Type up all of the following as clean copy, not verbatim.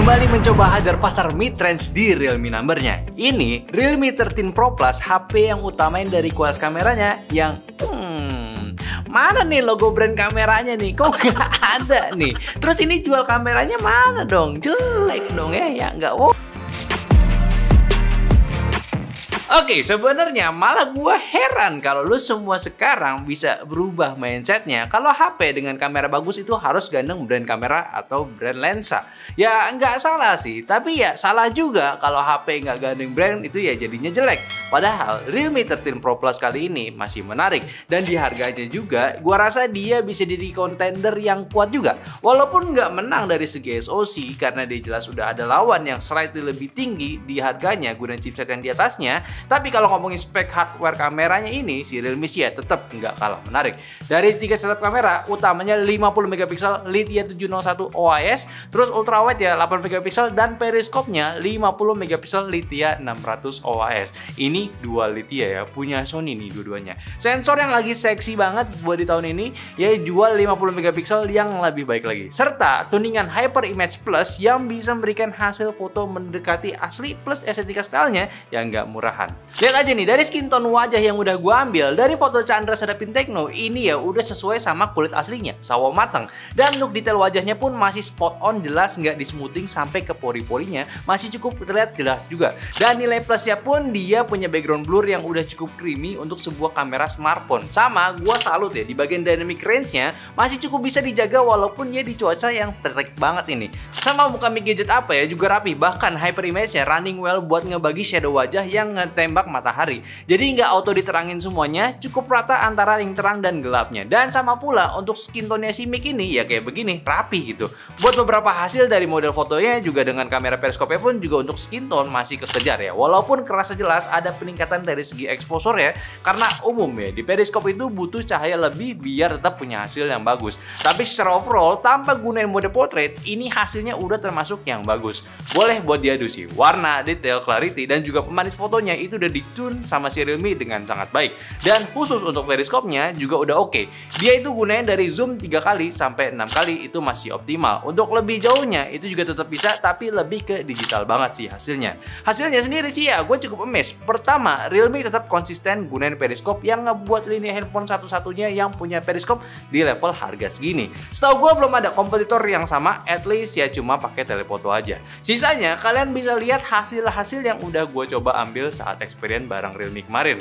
kembali mencoba hajar pasar mid-range di Realme numbernya. Ini Realme 13 Pro Plus, HP yang utamain dari kualitas kameranya yang mana nih logo brand kameranya nih? Kok nggak ada nih? Terus ini jual kameranya mana dong? Jelek dong ya nggak wow. Oke, sebenarnya malah gua heran kalau lu semua sekarang bisa berubah mindsetnya. Kalau HP dengan kamera bagus itu harus gandeng brand kamera atau brand lensa. Ya nggak salah sih, tapi ya salah juga kalau HP nggak gandeng brand itu ya jadinya jelek. Padahal Realme 13 Pro Plus kali ini masih menarik dan di harganya juga gua rasa dia bisa jadi contender yang kuat juga. Walaupun nggak menang dari segi SoC karena dia jelas udah ada lawan yang slightly lebih tinggi di harganya guna chipset yang di atasnya. Tapi kalau ngomongin spek hardware kameranya ini, si Realme sih ya tetap nggak kalah menarik. Dari 3 setup kamera, utamanya 50 megapiksel Lithia 701 OIS, terus ultrawide ya 8 megapiksel dan periskopnya 50 megapiksel Lithia 600 OIS. Ini dual Lithia ya, punya Sony nih dua-duanya. Sensor yang lagi seksi banget buat di tahun ini, ya jual 50 megapiksel yang lebih baik lagi. Serta tuningan Hyper Image Plus yang bisa memberikan hasil foto mendekati asli plus estetika stylenya yang nggak murahan. Lihat aja nih, dari skin tone wajah yang udah gua ambil dari foto Chandra Sedapin Tekno ini ya udah sesuai sama kulit aslinya, sawo matang. Dan look detail wajahnya pun masih spot on, jelas, nggak di smoothing sampai ke pori-porinya, masih cukup terlihat jelas juga. Dan nilai plusnya pun dia punya background blur yang udah cukup creamy untuk sebuah kamera smartphone. Sama, gua salut ya, di bagian dynamic range-nya masih cukup bisa dijaga walaupun ya di cuaca yang terik banget ini. Sama muka mic gadget apa ya juga rapi, bahkan hyper image-nya running well buat ngebagi shadow wajah yang tembak matahari. Jadi nggak auto diterangin semuanya, cukup rata antara yang terang dan gelapnya. Dan sama pula untuk skin tone-nya si mic ini ya kayak begini, rapi gitu. Buat beberapa hasil dari model fotonya juga dengan kamera periskopnya pun juga untuk skin tone masih kekejar ya. Walaupun kerasa jelas ada peningkatan dari segi exposure ya, karena umum ya di periskop itu butuh cahaya lebih biar tetap punya hasil yang bagus. Tapi secara overall tanpa gunain mode portrait, ini hasilnya udah termasuk yang bagus. Boleh buat diadu sih, warna, detail, clarity, dan juga pemanis fotonya itu udah ditune sama si Realme dengan sangat baik. Dan khusus untuk periskopnya juga udah oke. Dia itu gunain dari zoom 3 kali sampai 6 kali itu masih optimal. Untuk lebih jauhnya itu juga tetap bisa, tapi lebih ke digital banget sih hasilnya. Hasilnya sendiri sih ya gue cukup amazed. Pertama, Realme tetap konsisten gunain periskop yang ngebuat lini handphone satu-satunya yang punya periskop di level harga segini. Setahu gue belum ada kompetitor yang sama, at least ya cuma pakai telefoto aja. Sisanya kalian bisa lihat hasil-hasil yang udah gue coba ambil saat experience barang Realme kemarin.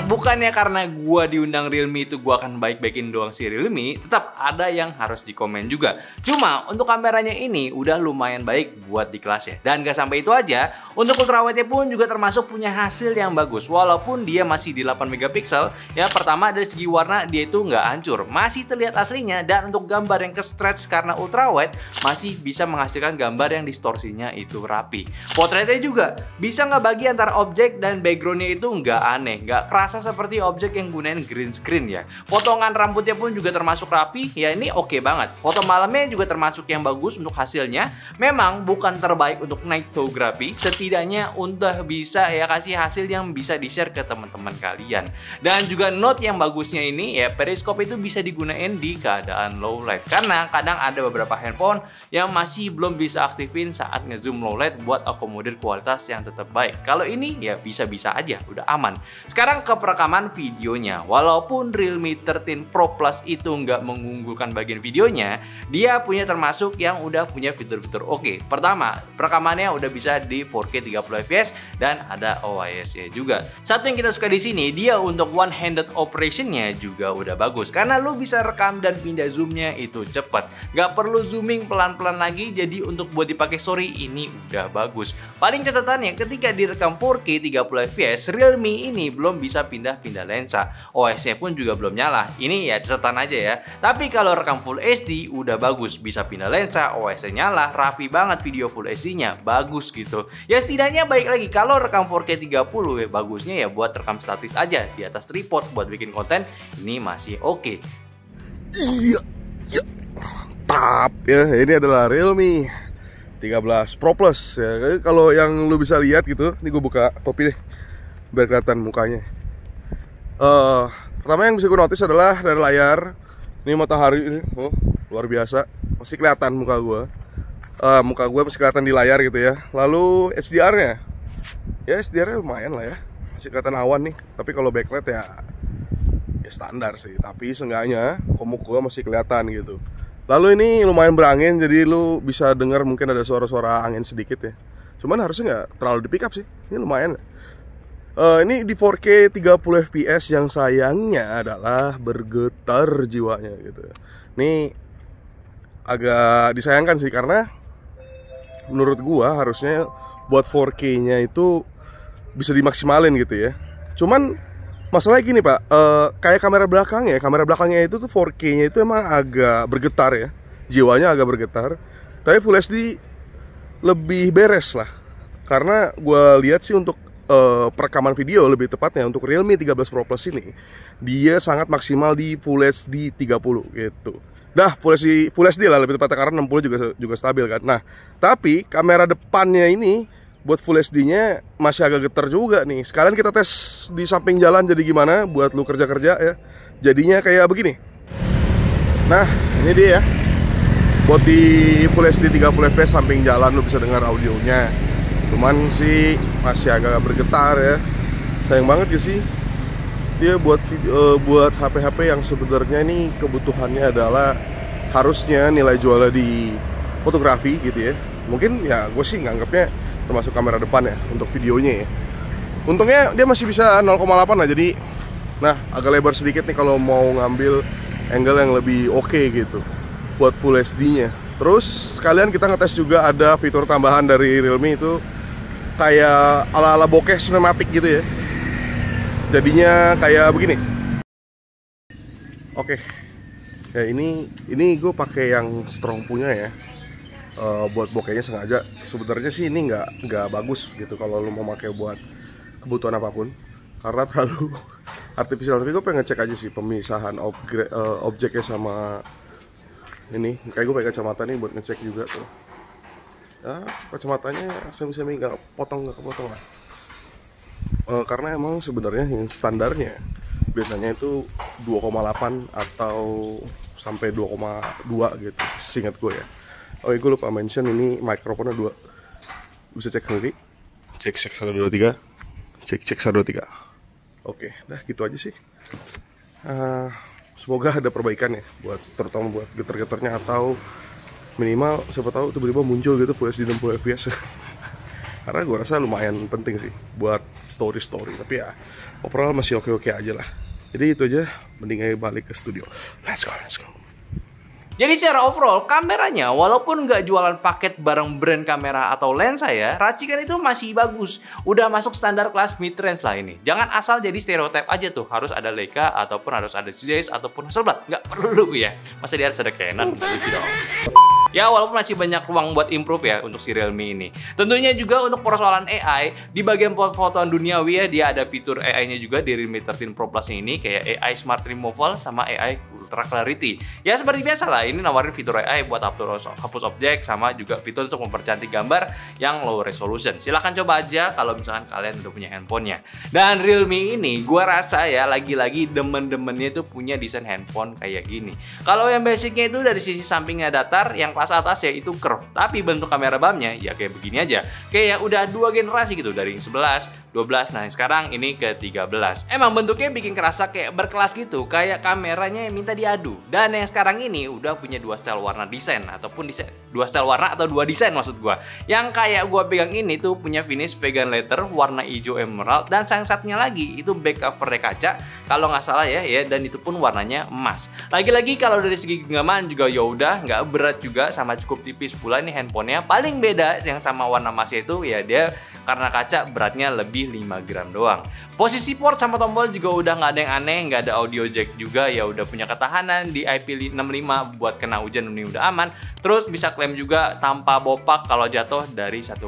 Bukannya karena gua diundang Realme itu gua akan baik-baikin doang si Realme, tetap ada yang harus dikomen juga. Cuma untuk kameranya ini udah lumayan baik buat di kelas ya. Dan gak sampai itu aja, untuk ultrawide-nya pun juga termasuk punya hasil yang bagus. Walaupun dia masih di 8 megapiksel, ya pertama dari segi warna dia itu nggak hancur, masih terlihat aslinya. Dan untuk gambar yang ke stretch karena ultrawide masih bisa menghasilkan gambar yang distorsinya itu rapi. Potretnya juga bisa ngebagi antara objek dan backgroundnya itu nggak aneh, nggak kerasa seperti objek yang gunain green screen ya. Potongan rambutnya pun juga termasuk rapi, ya ini oke banget. Foto malamnya juga termasuk yang bagus untuk hasilnya. Memang bukan terbaik untuk night photography, setidaknya udah bisa ya kasih hasil yang bisa di-share ke teman-teman kalian. Dan juga note yang bagusnya ini ya, periskop itu bisa digunain di keadaan low light. Karena kadang ada beberapa handphone yang masih belum bisa aktifin saat ngezoom low light buat akomodir kualitas yang tetap baik. Kalau ini ya bisa-bisa aja, udah aman. Sekarang ke perekaman videonya. Walaupun Realme 13 Pro Plus itu nggak mengunggulkan bagian videonya, dia punya termasuk yang udah punya fitur-fitur oke. Pertama, perekamannya udah bisa di 4K 30 fps dan ada OIS-nya juga. Satu yang kita suka di sini, dia untuk one-handed operation-nya juga udah bagus. Karena lu bisa rekam dan pindah zoom-nya itu cepat. Nggak perlu zooming pelan-pelan lagi, jadi untuk buat dipakai story ini udah bagus. Paling catatannya ketika direkam 4K 30 fps, Realme ini belum bisa pindah pindah lensa. OS-nya pun juga belum nyala. Ini ya catatan aja ya. Tapi kalau rekam Full HD udah bagus, bisa pindah lensa, OS-nya nyala, rapi banget video Full HD-nya, bagus gitu. Ya setidaknya baik lagi kalau rekam 4K 30 ya bagusnya ya buat rekam statis aja di atas tripod buat bikin konten ini masih oke. Iya, iya. Mantap ya, ini adalah Realme 13 Pro Plus ya. Kalau yang lu bisa lihat gitu, ini gue buka topi deh biar kelihatan mukanya. Pertama yang bisa gue notice adalah dari layar. Ini matahari ini, oh luar biasa, masih kelihatan muka gue. Muka gue masih kelihatan di layar gitu ya. Lalu HDR-nya, ya HDR-nya lumayan lah ya, masih kelihatan awan nih. Tapi kalau backlight ya standar sih. Tapi seenggaknya komuk gue masih kelihatan gitu. Lalu ini lumayan berangin, jadi lu bisa dengar mungkin ada suara-suara angin sedikit ya. Cuman harusnya nggak terlalu di pick up sih. Ini lumayan. Ini di 4K 30 fps yang sayangnya adalah bergetar jiwanya gitu. Ini agak disayangkan sih karena menurut gua harusnya buat 4K-nya itu bisa dimaksimalin gitu ya. Cuman masalahnya gini Pak, kayak kamera belakangnya itu tuh 4K-nya itu emang agak bergetar ya. Jiwanya agak bergetar. Tapi Full HD lebih beres lah. Karena gua lihat sih untuk perekaman video lebih tepatnya untuk Realme 13 Pro Plus ini dia sangat maksimal di Full HD 30 gitu. Dah Full HD lah lebih tepatnya karena 60 juga stabil kan. Nah, tapi kamera depannya ini buat Full HD-nya masih agak getar juga nih. Sekalian kita tes di samping jalan jadi gimana buat lu kerja-kerja ya. Jadinya kayak begini. Nah, ini dia ya. Buat di Full HD 30 fps samping jalan lu bisa dengar audionya. Cuman sih masih agak bergetar ya. Sayang banget ya sih. Dia buat video, buat HP-HP yang sebenarnya ini kebutuhannya adalah harusnya nilai jualnya di fotografi gitu ya. Mungkin ya gue sih nganggapnya termasuk kamera depan ya untuk videonya ya. Untungnya dia masih bisa 0,8 lah, jadi nah agak lebar sedikit nih kalau mau ngambil angle yang lebih oke gitu buat Full HD-nya. Terus sekalian kita ngetes juga ada fitur tambahan dari Realme itu kayak ala-ala bokeh sinematik gitu ya. Jadinya kayak begini. Oke. Ya ini gue pakai yang strong punya ya. Buat bokehnya sengaja. Sebenarnya sih ini nggak bagus gitu kalau lu mau pakai buat kebutuhan apapun karena terlalu artificial. Tapi gue pengen ngecek aja sih pemisahan objeknya sama ini. Kayak gue pakai kacamata nih buat ngecek juga tuh. Ya, kacamatanya semi-semi nggak kepotong lah. Karena emang sebenarnya yang standarnya biasanya itu 2,8 atau sampai 2,2 gitu, seingat gue ya. Oh iya, gue lupa mention ini mikrofonnya 2. Bisa cek sendiri. Cek 1 2 3. Cek 1 2 3. Oke, dah gitu aja sih. Semoga ada perbaikan ya buat terutama buat getar-getarnya atau minimal siapa tahu tiba-tiba muncul gitu Full HD 60 fps. Karena gue rasa lumayan penting sih buat story. Tapi ya overall masih oke aja lah. Jadi itu aja, mending aja balik ke studio. Let's go. Jadi secara overall kameranya walaupun nggak jualan paket bareng brand kamera atau lensa ya, racikan itu masih bagus. Udah masuk standar kelas mid-range lah ini. Jangan asal jadi stereotip aja tuh harus ada Leica ataupun harus ada Zeiss ataupun Hasselblad. Nggak perlu ya. Masa dia harus ada Canon? Lucu dong. Ya walaupun masih banyak ruang buat improve ya untuk si Realme ini. Tentunya juga untuk persoalan AI di bagian fotoan duniawi ya dia ada fitur AI-nya juga di Realme 13 Pro Plus ini kayak AI Smart Removal sama AI Ultra Clarity. Ya seperti biasa lah ini nawarin fitur AI buat hapus objek sama juga fitur untuk mempercantik gambar yang low resolution. Silahkan coba aja kalau misalkan kalian udah punya handphonenya. Dan Realme ini gua rasa ya lagi-lagi demen-demennya itu punya desain handphone kayak gini. Kalau yang basicnya itu dari sisi sampingnya datar, yang kelas atas ya itu curve, tapi bentuk kamera BAM-nya ya kayak begini aja. Kayak udah 2 generasi gitu dari yang 11, 12, nah sekarang ini ke 13. Emang bentuknya bikin kerasa kayak berkelas gitu, kayak kameranya yang minta diadu. Dan yang sekarang ini udah punya 2 style warna desain ataupun desain 2 style warna atau 2 desain maksud gua. Yang kayak gua pegang ini tuh punya finish vegan leather warna hijau emerald dan yang satunya lagi itu back covernya kaca kalau nggak salah ya dan itu pun warnanya emas. Lagi-lagi kalau dari segi genggaman juga ya udah nggak berat juga sama cukup tipis pula nih handphonenya. Paling beda yang sama warna emasnya itu ya dia karena kaca beratnya lebih 5 gram doang. Posisi port sama tombol juga udah nggak ada yang aneh, nggak ada audio jack juga, ya udah punya ketahanan di IP65 buat kena hujan ini udah aman. Terus bisa klaim juga tanpa bopak kalau jatuh dari 1,65.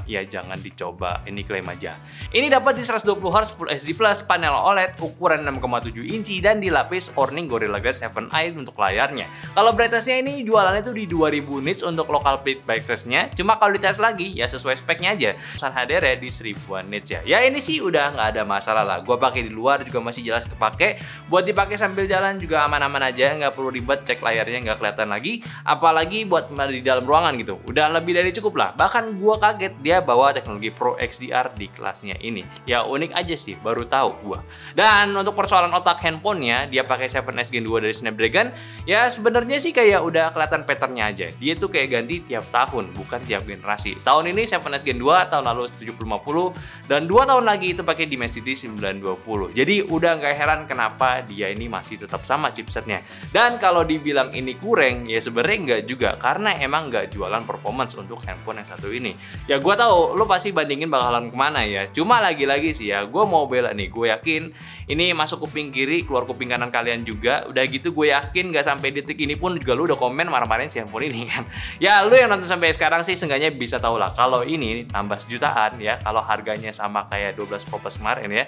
Ya jangan dicoba, ini klaim aja. Ini dapat di 120 Hz Full HD Plus, panel OLED ukuran 6,7 inci dan dilapis Corning Gorilla Glass 7i untuk layarnya. Kalau brightness-nya ini jualannya tuh di 2000 nits untuk local peak brightness-nya. Cuma kalau dites lagi ya sesuai speknya aja. Pesan HDR ya di 1000-an nits ya. Ya ini sih udah nggak ada masalah lah. Gua pakai di luar juga masih jelas kepake. Buat dipakai sambil jalan juga aman-aman aja, nggak perlu ribet cek layarnya nggak kelihatan lagi. Apalagi buat di dalam ruangan gitu. Udah lebih dari cukup lah. Bahkan gua kaget dia bawa teknologi Pro XDR di kelasnya ini. Ya unik aja sih, baru tahu gua. Dan untuk persoalan otak handphonenya, dia pakai 7S Gen 2 dari Snapdragon. Ya sebenarnya sih kayak udah kelihatan patternnya aja. Dia tuh kayak ganti tiap tahun, bukan tiap generasi. Tahun ini 7S Gen 2, tahun lalu 7050, dan 2 tahun lagi itu pakai Dimensity 920. Jadi udah nggak heran kenapa dia ini masih tetap sama chipsetnya. Dan kalau dibilang ini kurang, ya sebenarnya nggak juga, karena emang nggak jualan performance untuk handphone yang satu ini. Ya gue tahu lo pasti bandingin bakalan kemana ya. Cuma lagi-lagi sih ya, gue mau bela nih. Gue yakin ini masuk kuping kiri, keluar kuping kanan kalian juga. Udah gitu gue yakin nggak sampai detik ini pun juga lo udah komen marah-marahin si handphone ini kan. Ya lo yang nonton sampai sekarang sih seenggaknya bisa tahu lah kalau ini nambah sejutaan ya. Kalau harganya sama kayak 12 Pro Plus kemarin ya,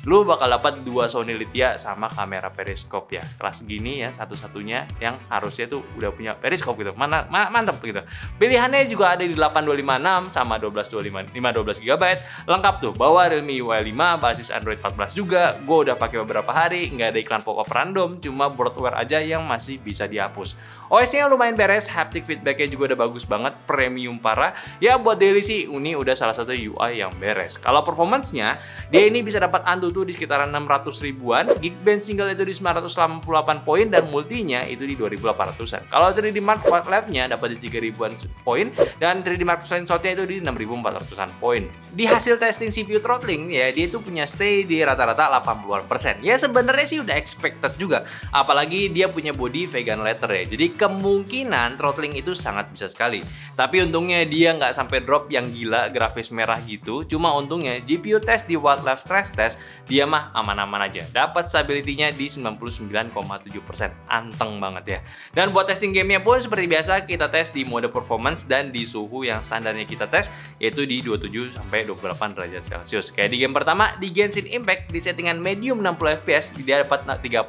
lo bakal dapat 2 Sony Lithia sama kamera periskop ya. Kelas gini ya, satu-satunya yang harusnya tuh udah punya periskop gitu. Mantap gitu. Pilihannya juga ada di 8256 sama 512 GB. Lengkap tuh, bawa Realme UI 5 basis Android 14 juga. Gue udah pakai beberapa hari, nggak ada iklan pop-up random, cuma boardware aja yang masih bisa dihapus. OS-nya lumayan beres, haptic feedback-nya juga udah bagus banget, premium parah. Ya buat daily sih, ini udah salah satu UI yang beres. Kalau performance-nya, dia ini bisa dapat Antutu di sekitaran 600 ribuan, Geekbench single itu di 988 poin, dan multinya itu di 2800-an. Kalau 3D Mark Live-nya dapat di 3000-an poin, dan 3D Mark Slingshot-nya itu di 6400-an poin. Di hasil testing CPU throttling, ya dia itu punya stay di rata-rata 80%. Ya sebenarnya sih udah expected juga, apalagi dia punya body vegan leather ya. Jadi kemungkinan throttling itu sangat bisa sekali. Tapi untungnya dia nggak sampai drop yang gila grafis merah gitu. Cuma untungnya GPU test di Wildlife Stress Test dia mah aman-aman aja. Dapat stability-nya di 99,7%. Anteng banget ya. Dan buat testing gamenya pun seperti biasa kita tes di mode performance dan di suhu yang standarnya kita tes yaitu di 27 sampai 28 derajat Celcius. Kayak di game pertama di Genshin Impact di settingan medium 60 fps dia dapat 38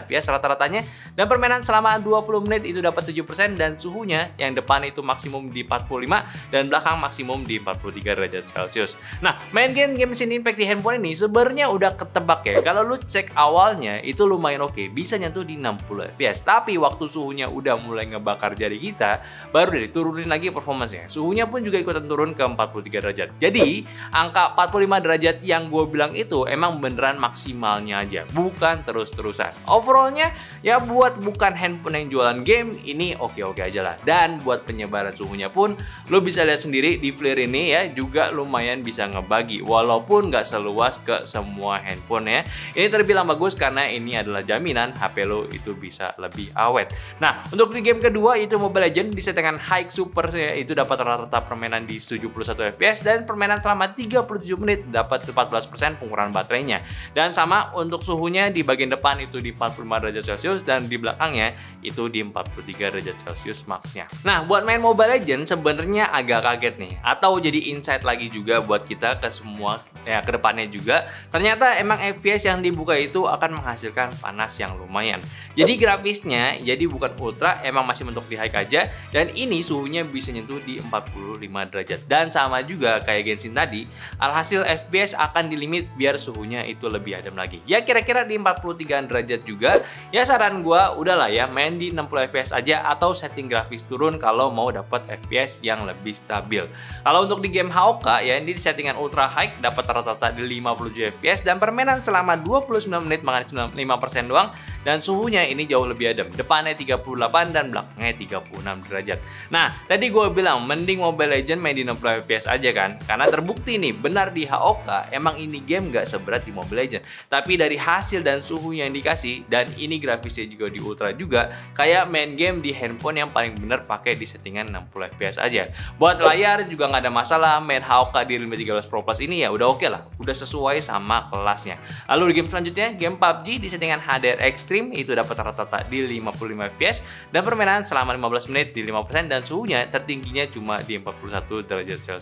fps rata-ratanya, dan permainan selama 20 menit itu dapat 7%, dan suhunya yang depan itu maksimum di 45 dan belakang maksimum di 43 derajat Celcius. Nah, main game Genshin Impact di handphone ini sebenarnya udah ketebak ya. Kalau lu cek awalnya itu lumayan oke, bisa nyentuh di 60 fps. Tapi waktu suhunya udah mulai ngebakar jari kita, baru deh turunin lagi performance-nya. Suhunya pun juga ikutan turun ke 43 derajat. Jadi, angka 45 derajat yang gue bilang itu emang beneran maksimalnya aja, bukan terus-terusan. Overallnya ya buat bukan handphone yang jualan game ini oke-oke aja lah. Dan buat penyebaran suhunya pun lo bisa lihat sendiri di FLIR ini ya, juga lumayan bisa ngebagi walaupun nggak seluas ke semua handphone ya. Ini terbilang bagus karena ini adalah jaminan HP lo itu bisa lebih awet. Nah, untuk di game kedua itu Mobile Legends di settingan High Super ya, itu dapat rata-rata permainan di 71 fps dan permainan selama 37 menit dapat 14% pengurangan baterainya. Dan sama untuk suhunya di bagian depan itu di 45 derajat Celcius dan di belakangnya itu di 43 derajat Celcius max-nya. Nah, buat main Mobile Legends sebenarnya agak kaget nih, atau jadi insight lagi juga buat kita ke semua ya ke depannya juga. Ternyata emang FPS yang dibuka itu akan menghasilkan panas yang lumayan. Jadi grafisnya jadi bukan ultra, emang masih mentok di high aja, dan ini suhunya bisa nyentuh di 45 derajat. Dan sama juga kayak Genshin tadi, alhasil FPS akan dilimit biar suhunya itu lebih adem lagi. Ya kira-kira di 43 derajat juga. Ya saran gua udahlah ya main di 60 fps aja atau setting grafis turun kalau mau dapat FPS yang lebih stabil. Kalau untuk di game HOK ya ini di settingan ultra high dapat rata-rata di 57 fps dan permainan selama 29 menit makan 5% doang, dan suhunya ini jauh lebih adem. Depannya 38 dan belakangnya 36 derajat. Nah, tadi gue bilang mending Mobile Legends main di 60 fps aja kan, karena terbukti nih benar di HOK emang ini game gak seberat di Mobile Legends. Tapi dari hasil dan suhu yang dikasih, dan ini grafisnya juga di ultra juga, kayak main game di handphone yang paling bener pakai di settingan 60 fps aja. Buat layar juga nggak ada masalah masalah main Hawka di Realme 13 Pro Plus ini ya udah oke lah, udah sesuai sama kelasnya. Lalu di game selanjutnya, game PUBG di settingan HDR Extreme itu dapat rata-rata di 55 fps dan permainan selama 15 menit di 5% dan suhunya tertingginya cuma di 41 derajat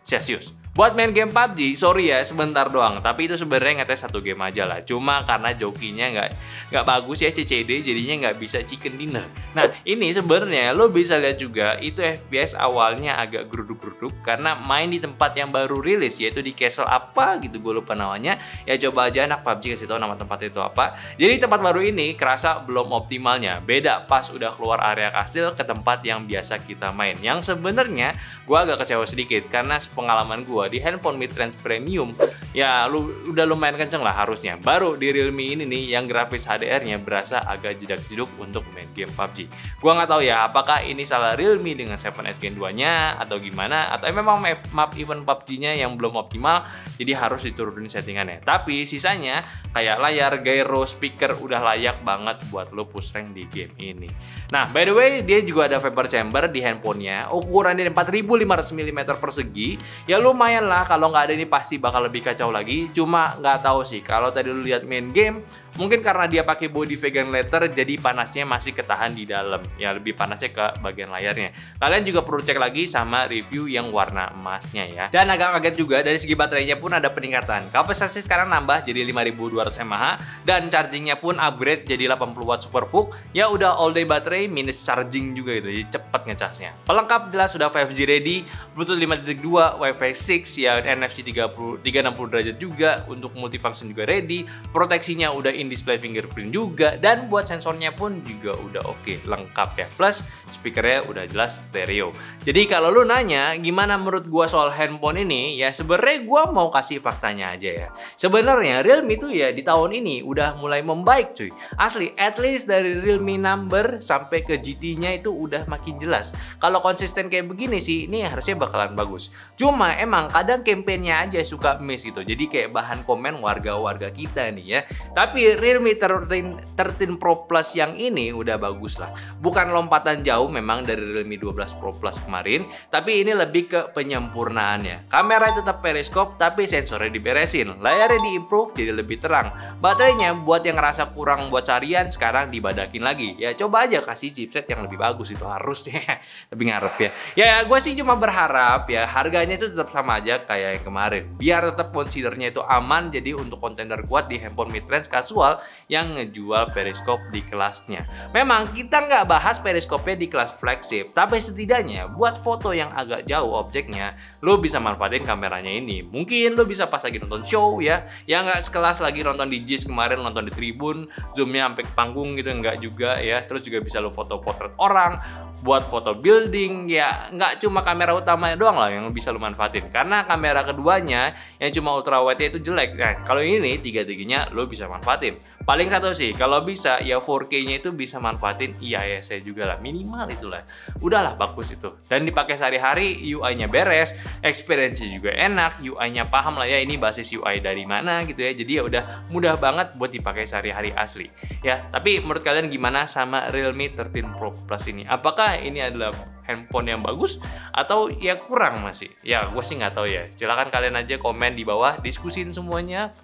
Celcius. Buat main game PUBG, sorry ya sebentar doang, tapi itu sebenarnya ngetes satu game aja lah. Cuma karena jokinya nggak bagus ya CCD, jadinya nggak bisa chicken dinner. Nah ini sebenarnya lo bisa lihat juga itu FPS awalnya agak geruduk-geruduk karena main di tempat yang baru rilis, yaitu di castle apa gitu, gue lupa namanya. Ya coba aja anak PUBG kasih tahu nama tempat itu apa. Jadi tempat baru ini kerasa belum optimalnya, beda pas udah keluar area kastil ke tempat yang biasa kita main. Yang sebenarnya gue agak kecewa sedikit karena pengalaman gue di handphone mid-range premium ya udah lumayan kenceng lah harusnya. Baru di Realme ini nih yang grafis HDR-nya berasa agak jedak-jeduk untuk main game PUBG. Gua nggak tahu ya apakah ini salah Realme dengan 7S Gen 2-nya atau gimana, atau memang map event PUBG-nya yang belum optimal jadi harus diturunin settingannya. Tapi sisanya kayak layar, gyro, speaker udah layak banget buat lo push rank di game ini. Nah by the way dia juga ada vapor chamber di handphonenya, ukurannya 4500 mm persegi. Ya lumayan lah, kalau nggak ada ini pasti bakal lebih kacau lagi. Cuma nggak tahu sih kalau tadi lu lihat main game, mungkin karena dia pakai body vegan leather jadi panasnya masih ketahan di dalam. Ya lebih panasnya ke bagian layarnya. Kalian juga perlu cek lagi sama review yang warna emasnya ya. Dan agak kaget juga dari segi baterainya pun ada peningkatan. Kapasitasnya sekarang nambah jadi 5200 mAh dan chargingnya pun upgrade jadi 80 watt super VOOC. Ya udah all day baterai minus charging juga gitu, jadi cepet ngecasnya. Pelengkap jelas sudah 5G ready, Bluetooth 5.2, Wi-Fi 6 ya, NFC 360 derajat juga, untuk multifunction juga ready, proteksinya udah in-display fingerprint juga, dan buat sensornya pun juga udah oke, lengkap ya. Plus speakernya udah jelas stereo. Jadi kalau lu nanya gimana menurut gua soal handphone ini, ya sebenarnya gua mau kasih faktanya aja ya. Sebenarnya Realme itu ya di tahun ini udah mulai membaik cuy. Asli, at least dari Realme number sampai ke GT-nya itu udah makin jelas. Kalau konsisten kayak begini sih, ini harusnya bakalan bagus. Cuma emang kadang campaign-nya aja suka miss gitu. Jadi kayak bahan komen warga-warga kita nih ya. Tapi Realme 13 Pro Plus yang ini udah bagus lah. Bukan lompatan jauh memang dari Realme 12 Pro Plus kemarin, tapi ini lebih ke penyempurnaannya. Kamera tetap periskop tapi sensornya diberesin. Layarnya diimprove jadi lebih terang. Baterainya buat yang ngerasa kurang buat carian sekarang dibadakin lagi. Ya coba aja kasih chipset yang lebih bagus itu harusnya. Tapi ngarep ya. Ya gue sih cuma berharap ya harganya itu tetap sama aja kayak yang kemarin. Biar tetap considernya itu aman, jadi untuk kontender kuat di handphone mid-range kasual yang ngejual periskop di kelasnya. Memang kita nggak bahas periskopnya di kelas flagship, tapi setidaknya buat foto yang agak jauh objeknya, lo bisa manfaatin kameranya ini. Mungkin lo bisa pas lagi nonton show ya, yang nggak sekelas lagi nonton di JIS kemarin, nonton di Tribun, zoomnya sampai ke panggung gitu, nggak juga ya. Terus juga bisa lo foto potret orang, buat foto building ya, nggak cuma kamera utamanya doang lah yang bisa lo manfaatin, karena kamera keduanya yang cuma ultra wide itu jelek. Nah kalau ini tiga-tiganya lo bisa manfaatin. Paling satu sih kalau bisa ya 4K nya itu bisa manfaatin IIS juga lah, minimal itulah udahlah bagus itu, dan dipakai sehari-hari. UI nya beres, experience juga enak, UI nya paham lah ya ini basis UI dari mana gitu ya, jadi ya udah mudah banget buat dipakai sehari-hari asli ya. Tapi menurut kalian gimana sama Realme 13 Pro Plus ini? Apakah ini adalah handphone yang bagus atau ya kurang masih? Ya gue sih nggak tahu ya. Silahkan kalian aja komen di bawah, diskusin semuanya.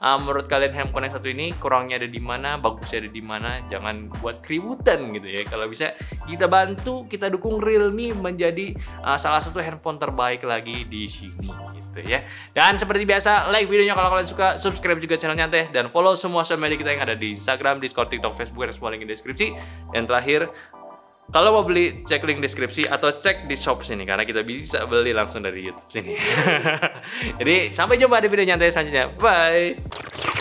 Menurut kalian handphone yang satu ini kurangnya ada di mana, bagusnya ada di mana? Jangan buat keributan gitu ya. Kalau bisa kita bantu, kita dukung Realme menjadi salah satu handphone terbaik lagi di sini gitu ya. Dan seperti biasa, like videonya kalau kalian suka, subscribe juga channelnya Teh, dan follow semua sosial media kita yang ada di Instagram, Discord, TikTok, Facebook, dan semua link di deskripsi. Dan terakhir, kalau mau beli, cek link deskripsi atau cek di shop sini, karena kita bisa beli langsung dari YouTube sini. Jadi sampai jumpa di video nyantai selanjutnya. Bye.